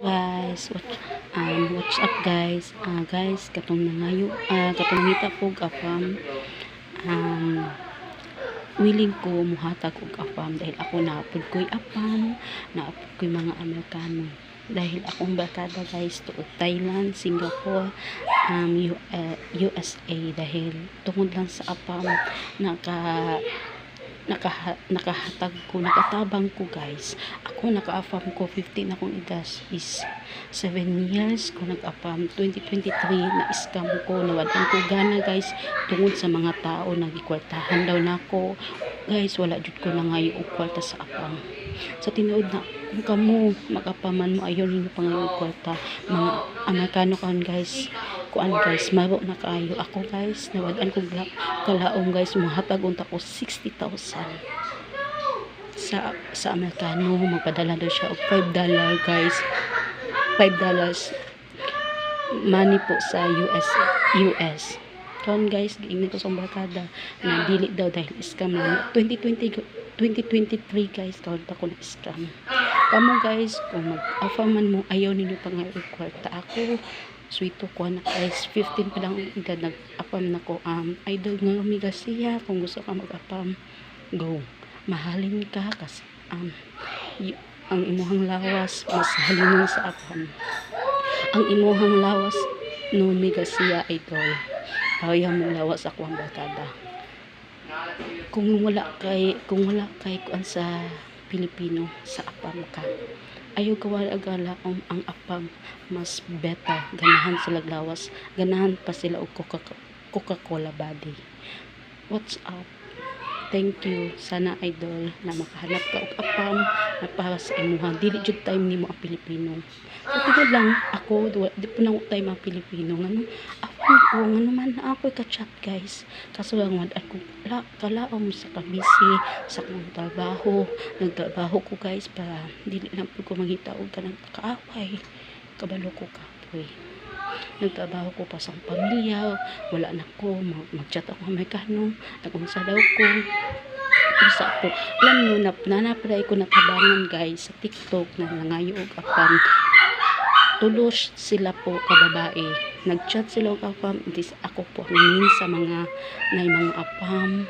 Guys, what's up guys? Guys, katong nangayo, katong nangita ko apam, willing ko muhatag og apam dahil ako naapod ko'y apam, naapod ko'y mga Amerikano. Dahil akong barkada guys tuod Thailand, Singapore, USA dahil tungod lang sa apam nakatabang ko guys. Ako naka-afam ko 15 akong edad is 7 years ko nag-afam. 2023 na scam ko, nawadan ko gana guys tungod sa mga tao nagikwartahan daw nako guys. Wala jud ko na ngayo og kwarta sa afam. Sa tinuod na kung kamo mag-apaman mo ayon ninyo pangayo kwarta mga Amerikano kan guys, kuan guys, maro na kaayo. Ako guys nawadan ko kalaom guys, mahatag unta ko 60,000 sa Amerikano. Magpadala daw siya og $5 guys, $5 money po sa US. Karon guys, giingnan ko sa barkada na dili daw dahil scam lang. 2023 guys, karon pa ko na scam. Kamo guys, kung mag-afaman mo ayaw ninyo pa nga og kwarta. Ako sweeto ko na guys, 15 pa lang edad nag-apam na ko. Idol nga amiga siya, kung gusto ka mag-apam, go. Mahalin ka kasi ang imuhang lawas mas halin sa apam. Ang imuhang lawas no amiga siya idol. Kaya mo lawas ako ang barkada. Kung wala kay kuan sa Pilipino sa apam ka, ayaw kawala ang apam mas better, ganahan sila lawas, ganahan pa sila og Coca-Cola body. What's up? Thank you. Sana idol na makahanap ka og apam na para sa imuha. Dili jud time nimo ang Pilipino. So tigod lang ako, di po nang time ang Pilipino ngano apam ko ngano man ako ka-chat guys. Kaso lang wad ako kalaom sa kabisi sa akong trabaho. Nagtrabaho ko guys para dili lang po ko mangita og kanang kaaway. Kabalo ko kapoy. Nagtrabaho ko pa sa pamilya, wala na ko mag-chat ako Amerikano, nagunsa daw ko usa ko. Alam nyo, nanapray ko natabangan guys sa TikTok na nangayo og apam. Tulos sila po kababae, nag-chat sila og apam, dis ako po hingin sa mga apam